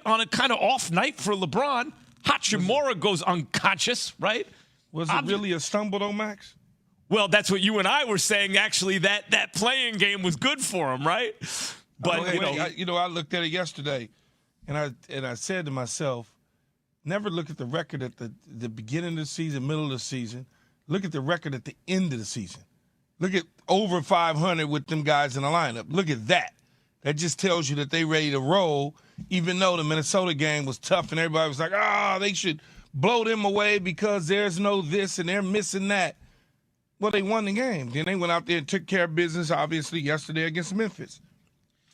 on a kind of off night for LeBron. Hachimura goes unconscious, right? Was it really a stumble, though, Max? Well, that's what you and I were saying. Actually, that playing game was good for him, right? But I looked at it yesterday, and I said to myself, never look at the record at the beginning of the season, middle of the season. Look at the record at the end of the season. Look at over 500 with them guys in the lineup. Look at that. That just tells you that they ready to roll, even though the Minnesota game was tough and everybody was like, they should blow them away because there's no this and they're missing that. Well, they won the game. Then they went out there and took care of business, obviously, yesterday against Memphis.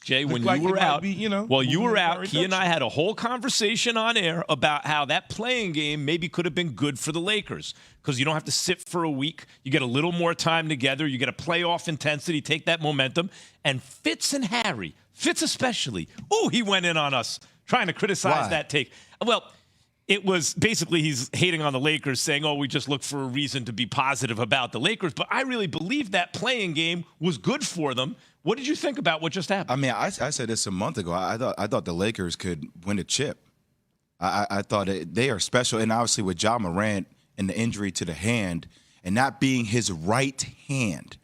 Jay, when you were out, Key and I had a whole conversation on air about how that playing game maybe could have been good for the Lakers because you don't have to sit for a week. You get a little more time together. You get a playoff intensity, take that momentum. And Fitz and Harry, Fitz especially, he went in on us trying to criticize that take. Well, it was basically he's hating on the Lakers, saying, we just look for a reason to be positive about the Lakers. But I really believe that playing game was good for them. What did you think about what just happened? I mean, I said this a month ago. I thought the Lakers could win a chip. I thought they are special. And obviously with Ja Morant and the injury to the hand and not being his right hand,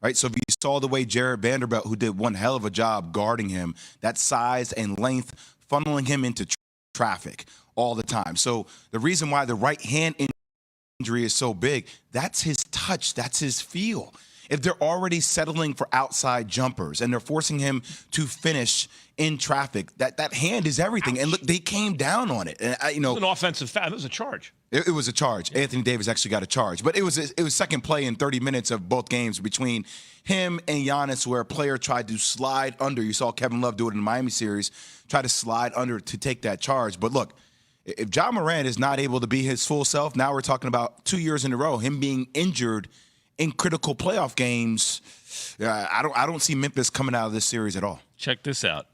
right? So if you saw the way Jared Vanderbilt, who did one hell of a job guarding him, that size and length, funneling him into traffic all the time. So the reason why the right hand injury is so big, that's his touch, that's his feel. If they're already settling for outside jumpers and they're forcing him to finish in traffic, that hand is everything. And look, they came down on it. And it was an offensive foul. It was a charge. It was a charge. Yeah. Anthony Davis actually got a charge. But it was second play in 30 minutes of both games between him and Giannis where a player tried to slide under. You saw Kevin Love do it in the Miami series, try to slide under to take that charge. But look, if Ja Morant is not able to be his full self, now we're talking about 2 years in a row, him being injured in critical playoff games. I don't see Memphis coming out of this series at all. Check this out.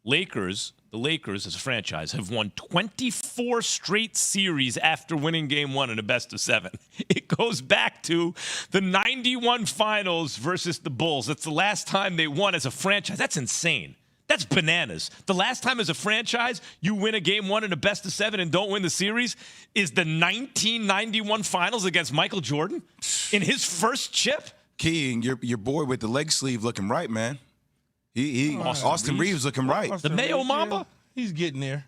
The Lakers as a franchise have won 24 straight series after winning game one in a best of 7. It goes back to the 91 finals versus the Bulls. That's the last time they won as a franchise. That's insane. That's bananas. The last time as a franchise you win a game one in a best of 7 and don't win the series is the 1991 finals against Michael Jordan in his first chip. Key, and your boy with the leg sleeve looking right, man. Austin Reeves looking right. The Mayo Mamba? He's getting there.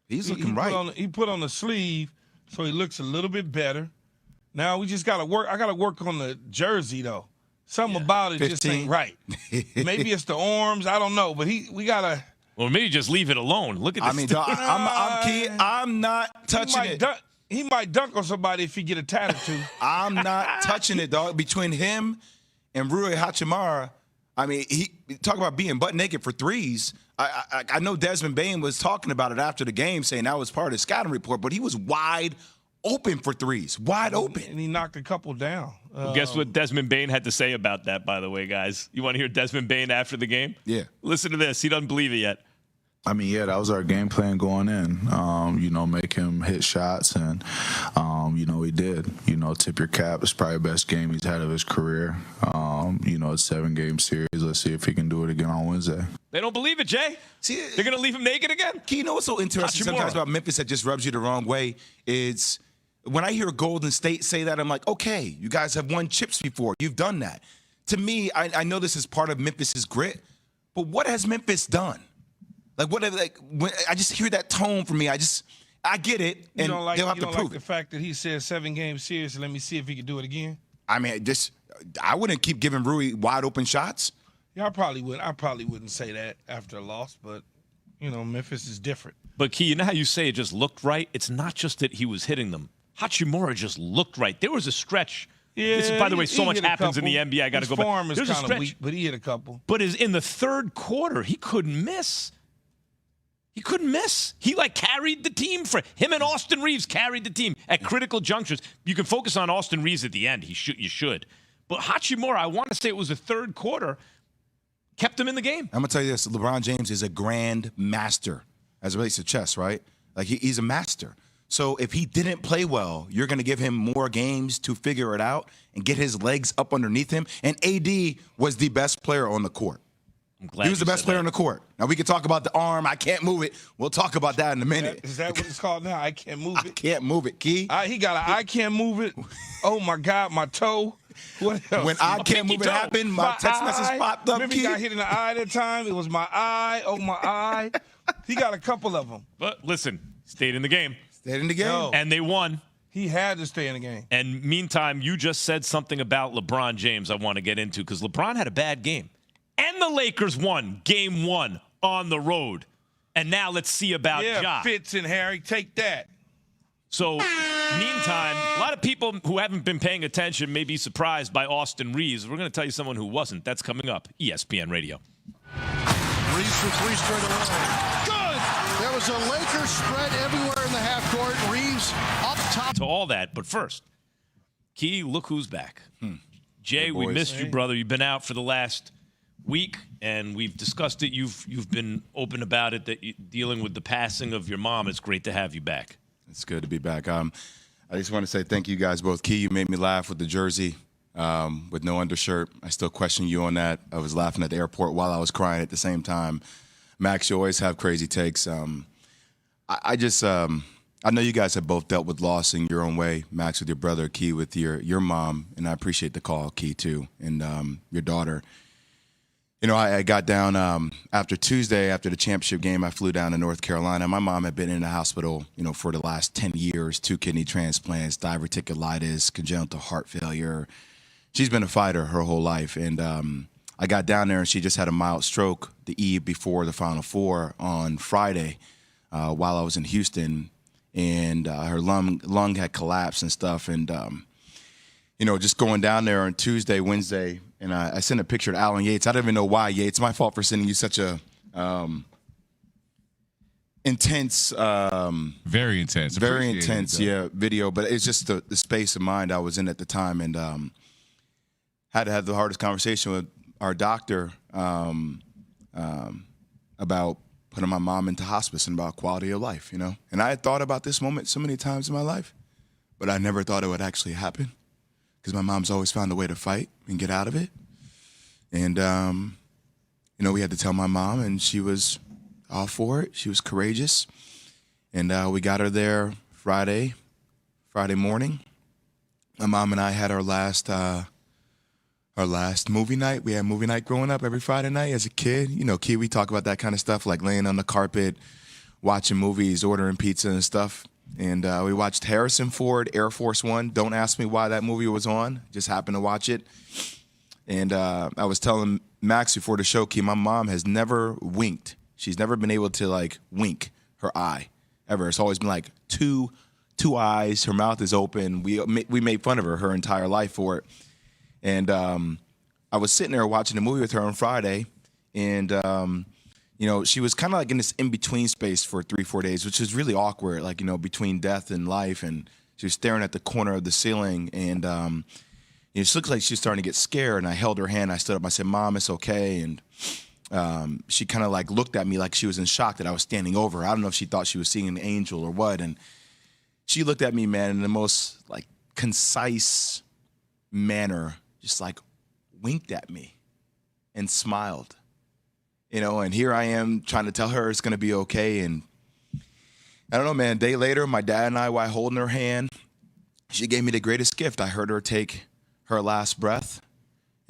He's looking right. He put on the sleeve so he looks a little bit better. Now we just got to work. I got to work on the jersey, though. Something about it 15. just ain't right. Maybe it's the arms. I don't know. But we got to. Well, maybe just leave it alone. Look at this. I mean, dog, I'm not touching it. He might dunk on somebody if he get a tattoo. I'm not touching it, dog. Between him and Rui Hachimura, I mean, he talk about being butt naked for threes. I know Desmond Bane was talking about it after the game, saying that was part of the scouting report, but he was wide open for threes, wide open. And he knocked a couple down. Guess what Desmond Bane had to say about that, by the way, guys? You want to hear Desmond Bane after the game? Yeah. Listen to this. He doesn't believe it yet. I mean, yeah, that was our game plan going in, make him hit shots. And, he did. Tip your cap. It's probably the best game he's had of his career. It's a 7-game series. Let's see if he can do it again on Wednesday. They don't believe it, Jay. See, they're going to leave him naked again? You know what's so interesting sometimes about Memphis that just rubs you the wrong way is when I hear Golden State say that, I'm like, okay, you guys have won chips before. You've done that. To me, I know this is part of Memphis's grit, but what has Memphis done? When I just hear that tone from me, I get it, and they'll have to prove the fact that he said 7-game series. Let me see if he can do it again. I mean, I wouldn't keep giving Rui wide open shots. Yeah, I probably wouldn't say that after a loss, but Memphis is different. But Key, you know how you say it just looked right? It's not just that he was hitting them. Hachimura just looked right. There was a stretch. Yeah, this is, by the way, so much happens in the NBA. I got to go back. His form is kind of weak, but he hit a couple. But in the third quarter, he couldn't miss. He couldn't miss. He carried the team for him, and Austin Reeves carried the team at critical junctures. You can focus on Austin Reeves at the end. You should. But Hachimura, I want to say it was the third quarter, kept him in the game. I'm gonna tell you this: LeBron James is a grand master as it relates to chess, right? He's a master. So if he didn't play well, you're gonna give him more games to figure it out and get his legs up underneath him. And AD was the best player on the court. I'm glad he was the best player that. on the court. Now, we can talk about the arm. I can't move it. We'll talk about that in a minute. Is that what it's called now? I can't move it. I can't move it, Key. He got an I can't move it. Oh, my God, my toe. What else? When I can't move it happened, my text message popped up, Remember he got hit in the eye that time? It was my eye. Oh, my eye. He got a couple of them. But listen, stayed in the game. Stayed in the game. No. And they won. He had to stay in the game. And meantime, you just said something about LeBron James I want to get into because LeBron had a bad game. And the Lakers won game 1 on the road. And now let's see about Ja. Fitz and Harry, take that. So, meantime, a lot of people who haven't been paying attention may be surprised by Austin Reeves. We're going to tell you someone who wasn't. That's coming up. ESPN Radio. Reeves for 3 straight away. Good! There was a Lakers spread everywhere in the half court. Reeves up top. To all that, but first, Key, look who's back. Jay, we missed you, brother. You've been out for the last week, and we've discussed it. You've been open about it, that you're dealing with the passing of your mom. It's great to have you back. It's good to be back. I just want to say thank you guys both. Key, you made me laugh with the jersey with no undershirt. I still question you on that. I was laughing at the airport while I was crying at the same time. Max, you always have crazy takes. I know you guys have both dealt with loss in your own way. Max with your brother, Key with your mom, and I appreciate the call, Key, too, and your daughter. You know, I got down after Tuesday, after the championship game, I flew down to North Carolina. My mom had been in the hospital, you know, for the last 10 years, 2 kidney transplants, diverticulitis, congenital heart failure. She's been a fighter her whole life. And I got down there, and she just had a mild stroke the eve before the Final Four on Friday while I was in Houston. And her lung had collapsed and stuff. And, you know, just going down there on Tuesday, Wednesday, and I sent a picture to Alan Yates. I don't even know why, Yates. My fault for sending you such a intense. Very intense. Very intense, video. But it's just the space of mind I was in at the time. And had to have the hardest conversation with our doctor about putting my mom into hospice and about quality of life, you know. And I had thought about this moment so many times in my life, but I never thought it would actually happen. Because my mom's always found a way to fight and get out of it. And, you know, we had to tell my mom, and she was all for it. She was courageous. And we got her there Friday morning. My mom and I had our last movie night. We had movie night growing up every Friday night as a kid. You know, Key, we talk about that kind of stuff, like laying on the carpet, watching movies, ordering pizza and stuff. And we watched Harrison Ford, Air Force One. Don't ask me why that movie was on. Just happened to watch it. And I was telling Max before the show, Key, my mom has never winked. She's never been able to, like, wink her eye, ever. It's always been, like, two eyes. Her mouth is open. We made fun of her entire life for it. And I was sitting there watching the movie with her on Friday, and you know, she was kind of like in this in-between space for 3-4 days, which is really awkward, like, you know, between death and life. And she was staring at the corner of the ceiling, and you know, she looks like she's starting to get scared. And I held her hand. I stood up. I said, "Mom, it's okay." And she kind of like looked at me like she was in shock that I was standing over her. I don't know if she thought she was seeing an angel or what. And she looked at me, man, in the most, like, concise manner, just like winked at me and smiled. You know, and here I am trying to tell her it's going to be okay. And I don't know, man, a day later, my dad and I, while holding her hand, she gave me the greatest gift. I heard her take her last breath,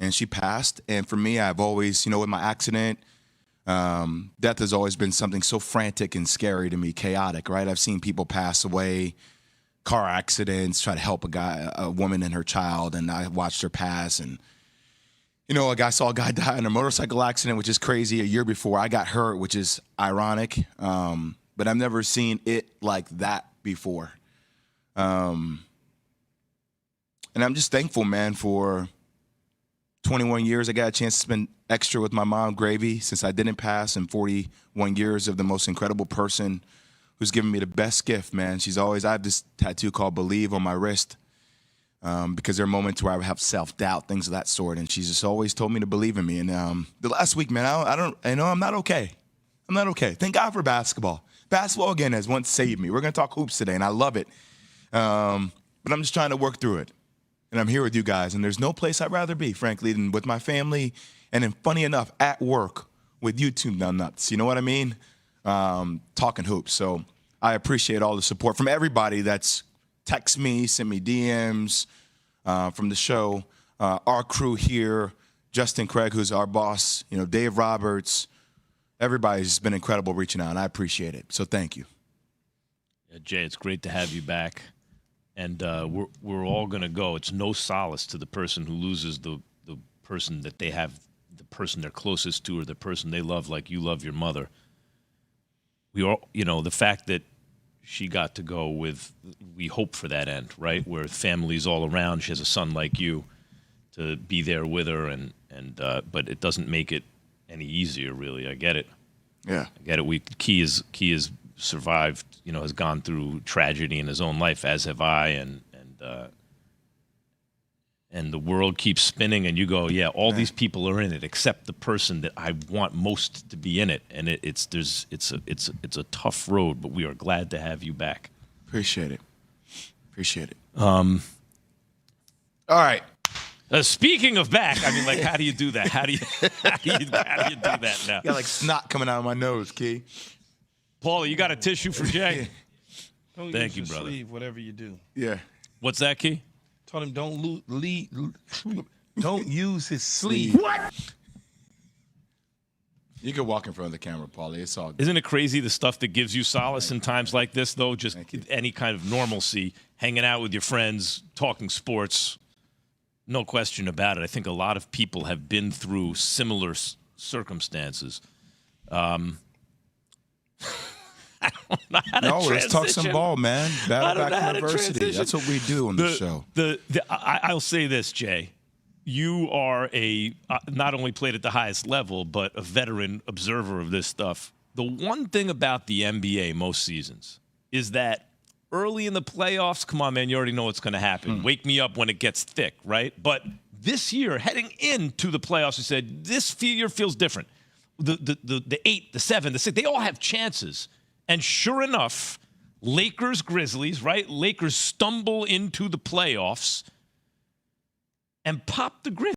and she passed. And for me, I've always, you know, with my accident, death has always been something so frantic and scary to me, chaotic, right? I've seen people pass away, car accidents, try to help a woman and her child, and I watched her pass. And you know, I saw a guy die in a motorcycle accident, which is crazy. A year before, I got hurt, which is ironic. But I've never seen it like that before. And I'm just thankful, man, for 21 years. I got a chance to spend extra with my mom, Gravy, since I didn't pass, and 41 years of the most incredible person who's given me the best gift, man. I have this tattoo called Believe on my wrist. Because there are moments where I have self-doubt, things of that sort, and she's just always told me to believe in me. And the last week, man, I know I'm not okay. I'm not okay. Thank God for basketball. Basketball, again, has once saved me. We're going to talk hoops today, and I love it. But I'm just trying to work through it. And I'm here with you guys, and there's no place I'd rather be, frankly, than with my family, and then, funny enough, at work with YouTube nuts. You know what I mean? Talking hoops. So I appreciate all the support from everybody that's text me, sent me DMs from the show. Our crew here, Justin Craig, who's our boss, Dave Roberts. Everybody's been incredible reaching out, and I appreciate it. So thank you. Yeah, Jay, it's great to have you back. And we're all going to go. It's no solace to the person who loses the person that they have, the person they're closest to, or the person they love like you love your mother. We all, the fact that she got to go with, we hope for that end, right? Where family's all around. She has a son like you to be there with her, but it doesn't make it any easier, really. I get it. Yeah. I get it. Key is survived, has gone through tragedy in his own life, as have I, and the world keeps spinning, and you go, yeah, all these people are in it except the person that I want most to be in it, and it's a tough road, but we are glad to have you back. Appreciate it. All right. Speaking of back, how do you do that? How do you do that now? You got snot coming out of my nose, Key. Paulie, you got a tissue for Jay? Thank you, brother. Sleeve, whatever you do. Yeah. What's that, Key? Told him don't use his sleeve. What? You can walk in front of the camera, Paulie. It's all good. Isn't it crazy the stuff that gives you solace in times like this, though? Just any kind of normalcy, hanging out with your friends, talking sports. No question about it. I think a lot of people have been through similar circumstances. I don't know how to transition. Let's talk some ball, man. Battle Back University. That's what we do on the show. I'll say this, Jay. You are not only played at the highest level, but a veteran observer of this stuff. The one thing about the NBA most seasons is that early in the playoffs, come on, man, you already know what's going to happen. Wake me up when it gets thick, right? But this year, heading into the playoffs, we said, this year feels different. The 8, the 7, the 6, they all have chances. And sure enough, Lakers, Grizzlies, right? Lakers stumble into the playoffs and pop the Grizzlies.